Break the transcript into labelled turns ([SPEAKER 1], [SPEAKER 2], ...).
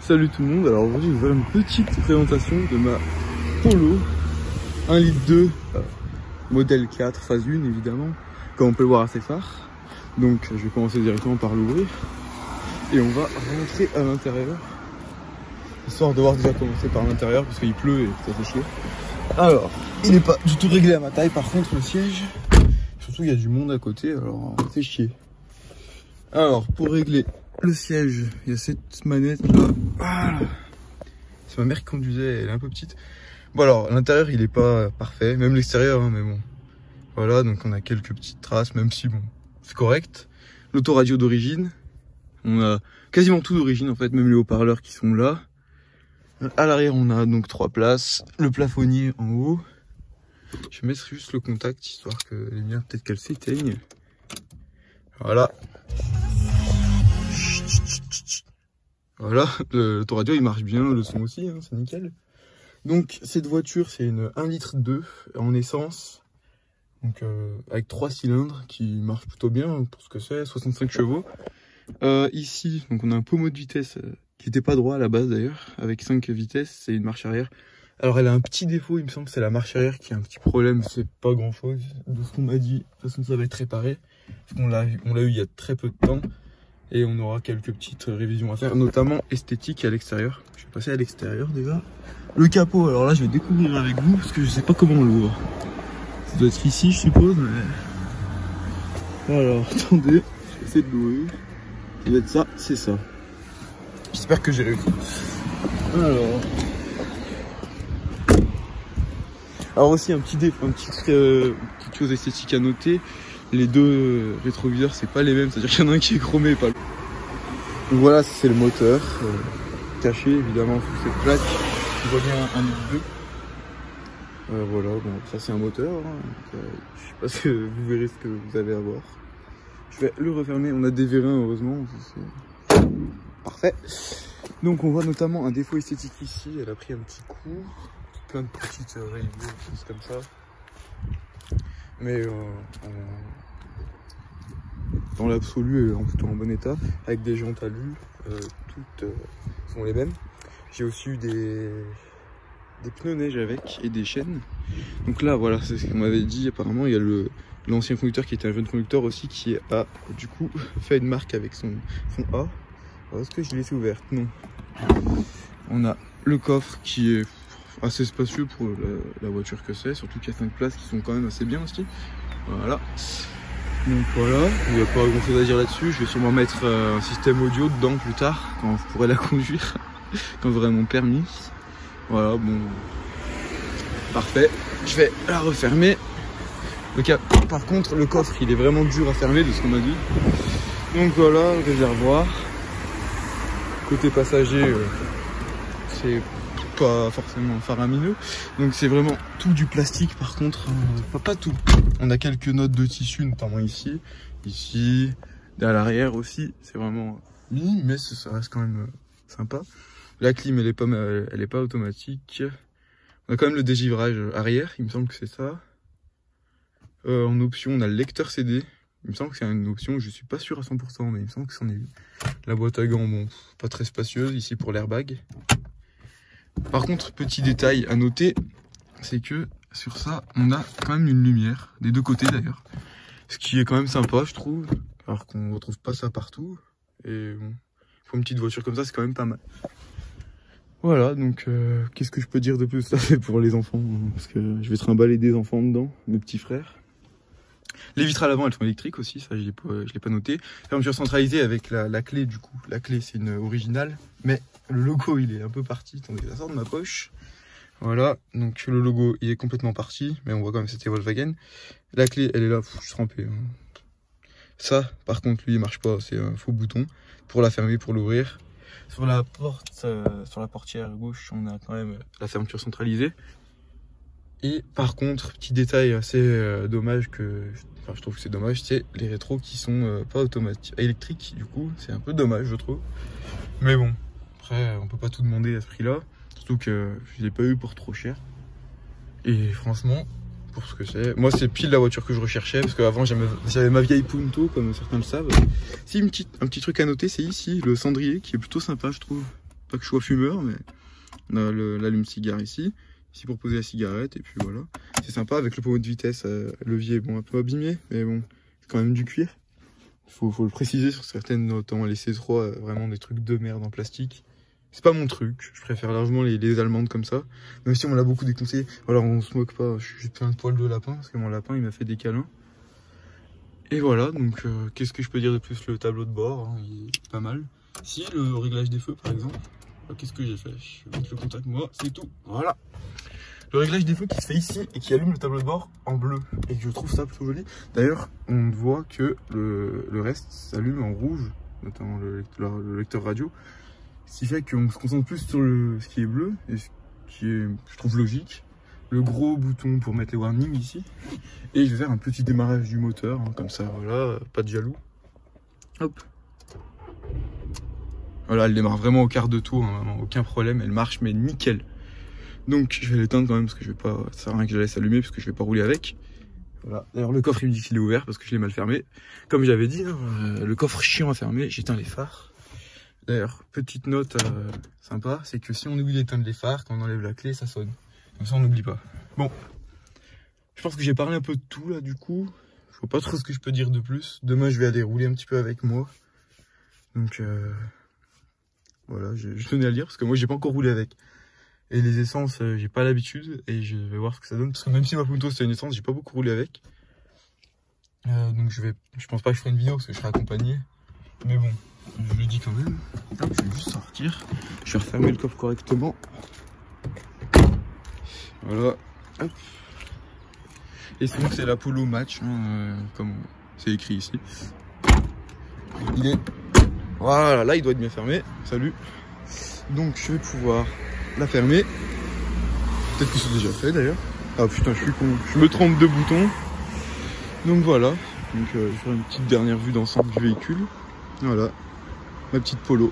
[SPEAKER 1] Salut tout le monde, alors aujourd'hui je vais faire une petite présentation de ma Polo 1,2 litre modèle 4 phase 1 évidemment, comme on peut le voir à ses phares. Donc je vais commencer directement par l'ouvrir et on va rentrer à l'intérieur, histoire de voir déjà commencer par l'intérieur parce qu'il pleut et ça fait chier. Alors, il n'est pas du tout réglé à ma taille, par contre le siège, surtout il y a du monde à côté, alors ça fait chier. Alors pour régler le siège, il y a cette manette là. Voilà. C'est ma mère qui conduisait, elle est un peu petite. Bon alors, l'intérieur il est pas parfait, même l'extérieur, hein, mais bon. Voilà, donc on a quelques petites traces, même si bon, c'est correct. L'autoradio d'origine. On a quasiment tout d'origine en fait, même les haut-parleurs qui sont là. À l'arrière on a donc 3 places, le plafonnier en haut. Je vais mettre juste le contact, histoire que les miens, peut-être qu'elles s'éteignent. Voilà. Voilà, l'autoradio il marche bien, le son aussi, hein, c'est nickel. Donc cette voiture c'est une 1,2 litre en essence, donc avec 3 cylindres qui marche plutôt bien pour ce que c'est, 65 chevaux. Ici donc on a un pommeau de vitesse qui n'était pas droit à la base d'ailleurs, avec 5 vitesses, c'est une marche arrière. Alors elle a un petit défaut, il me semble que c'est la marche arrière qui a un petit problème, c'est pas grand chose de ce qu'on m'a dit. De toute façon ça va être réparé, parce qu'on l'a eu il y a très peu de temps. Et on aura quelques petites révisions à faire, notamment esthétique à l'extérieur. Je vais passer à l'extérieur déjà. Le capot, alors là je vais découvrir avec vous, parce que je sais pas comment on l'ouvre. Ça doit être ici je suppose, mais... Alors attendez, je vais essayer de l'ouvrir. Ça doit être ça, c'est ça. J'espère que j'ai réussi. Alors aussi un petit quelque chose esthétique à noter. Les deux rétroviseurs c'est pas les mêmes, c'est à dire qu'il y en a un qui est chromé et pas l'autre. Donc voilà, c'est le moteur caché évidemment sous cette plaque. On voit bien 1,2 litre. Voilà, bon ça c'est un moteur, hein, donc, je sais pas si vous verrez ce que vous allez avoir. Je vais le refermer, on a des vérins heureusement, c'est parfait. Donc on voit notamment un défaut esthétique ici, elle a pris un petit coup, plein de petites rayures, des choses comme ça. Mais dans l'absolu elle est plutôt en bon état, avec des jantes alu, toutes sont les mêmes. J'ai aussi eu des pneus neige avec et des chaînes. Donc là voilà, c'est ce qu'on m'avait dit, apparemment il y a l'ancien conducteur qui était un jeune conducteur aussi qui a du coup fait une marque avec son A. Alors est-ce que je l'ai laissé ouverte? Non. On a le coffre qui est assez spacieux pour la voiture que c'est, surtout qu'il y a 5 places qui sont quand même assez bien aussi. Voilà. Donc voilà, il n'y a pas grand chose à dire là-dessus. Je vais sûrement mettre un système audio dedans plus tard, quand je pourrai la conduire, quand j'aurai mon permis. Voilà, bon. Parfait. Je vais la refermer. Par contre, le coffre, il est vraiment dur à fermer de ce qu'on m'a dit. Donc voilà, le réservoir. Côté passager, c'est pas forcément faramineux, donc c'est vraiment tout du plastique. Par contre, pas tout, on a quelques notes de tissu, notamment ici, à l'arrière aussi, c'est vraiment minime, mais ça reste quand même sympa. La clim elle est pas automatique. On a quand même le dégivrage arrière, il me semble que c'est ça. En option on a le lecteur CD, il me semble que c'est une option, je suis pas sûr à 100%, mais il me semble que c'en est une. La boîte à gants, bon, pas très spacieuse, ici pour l'airbag. Par contre, petit détail à noter, c'est que sur ça, on a quand même une lumière, des deux côtés d'ailleurs. Ce qui est quand même sympa, je trouve, alors qu'on ne retrouve pas ça partout. Et bon, pour une petite voiture comme ça, c'est quand même pas mal. Voilà, donc qu'est-ce que je peux dire de plus? Ça c'est pour les enfants, hein, parce que je vais trimballer des enfants dedans, mes petits frères. Les vitres à l'avant, elles sont électriques aussi, ça je l'ai pas noté. Fermeture centralisée avec la clé du coup. La clé c'est une originale, mais le logo il est un peu parti. Attendez, ça sort de ma poche. Voilà, donc le logo il est complètement parti, mais on voit quand même que c'était Volkswagen. La clé elle est là, je suis trempé. Ça par contre lui il marche pas, c'est un faux bouton pour la fermer, pour l'ouvrir. Sur la porte, sur la portière gauche, on a quand même la fermeture centralisée. Et par contre, petit détail assez dommage je trouve que c'est dommage, c'est les rétros qui sont pas automatiques, électriques. Du coup, c'est un peu dommage, je trouve. Mais bon, après, on peut pas tout demander à ce prix-là. Surtout que je l'ai pas eu pour trop cher. Et franchement, pour ce que c'est, moi c'est pile la voiture que je recherchais, parce qu'avant j'avais ma vieille Punto, comme certains le savent. Si un petit truc à noter, c'est ici le cendrier qui est plutôt sympa, je trouve. Pas que je sois fumeur, mais on a l'allume-cigare ici. Ici pour poser la cigarette, et puis voilà. C'est sympa avec le pommeau de vitesse, levier bon un peu abîmé, mais bon, c'est quand même du cuir. Faut le préciser sur certaines, notamment les C3, vraiment des trucs de merde en plastique. C'est pas mon truc, je préfère largement les allemandes comme ça. Même si on l'a beaucoup déconseillé. Alors on se moque pas, j'ai plein de poils de lapin, parce que mon lapin il m'a fait des câlins. Et voilà, donc qu'est-ce que je peux dire de plus? Le tableau de bord, hein, il est pas mal. Si, le réglage des feux par exemple. Qu'est-ce que j'ai fait? Je vais mettre le contact moi, c'est tout. Voilà. Le réglage des feux qui se fait ici et qui allume le tableau de bord en bleu. Et je trouve ça plutôt joli. D'ailleurs, on voit que le reste s'allume en rouge, notamment le lecteur radio. Ce qui fait qu'on se concentre plus sur ce qui est bleu, et ce qui est, je trouve, logique. Le gros bouton pour mettre les warnings ici. Et je vais faire un petit démarrage du moteur, hein, comme ça, voilà, pas de jaloux. Hop. Voilà, elle démarre vraiment au quart de tour, hein, vraiment, aucun problème, elle marche, mais nickel. Donc je vais l'éteindre quand même, parce que je vais pas, ça sert à rien que je la laisse allumer, parce que je vais pas rouler avec. Voilà. D'ailleurs le coffre il me dit qu'il est ouvert, parce que je l'ai mal fermé. Comme j'avais dit, hein, le coffre chiant à fermer, j'éteins les phares. D'ailleurs, petite note sympa, c'est que si on oublie d'éteindre les phares, quand on enlève la clé, ça sonne. Comme ça on n'oublie pas. Bon, je pense que j'ai parlé un peu de tout là du coup. Je vois pas trop ce que je peux dire de plus. Demain je vais aller rouler un petit peu avec moi. Donc voilà, je tenais à le dire parce que moi j'ai pas encore roulé avec. Et les essences, j'ai pas l'habitude et je vais voir ce que ça donne. Parce que même si ma Punto c'est une essence, j'ai pas beaucoup roulé avec. Donc je pense pas que je ferai une vidéo parce que je serai accompagné. Mais bon, je le dis quand même. Hop, je vais juste sortir. Je vais refermer le coffre correctement. Voilà. Hop. Et sinon c'est l'Apollo Match, hein, comme c'est écrit ici. Il est... Voilà, là il doit être bien fermé. Salut. Donc je vais pouvoir la fermer. Peut-être que c'est déjà fait d'ailleurs. Ah putain, je suis con. Je me trompe de bouton. Donc voilà. Donc je vais faire une petite dernière vue d'ensemble du véhicule. Voilà. Ma petite Polo.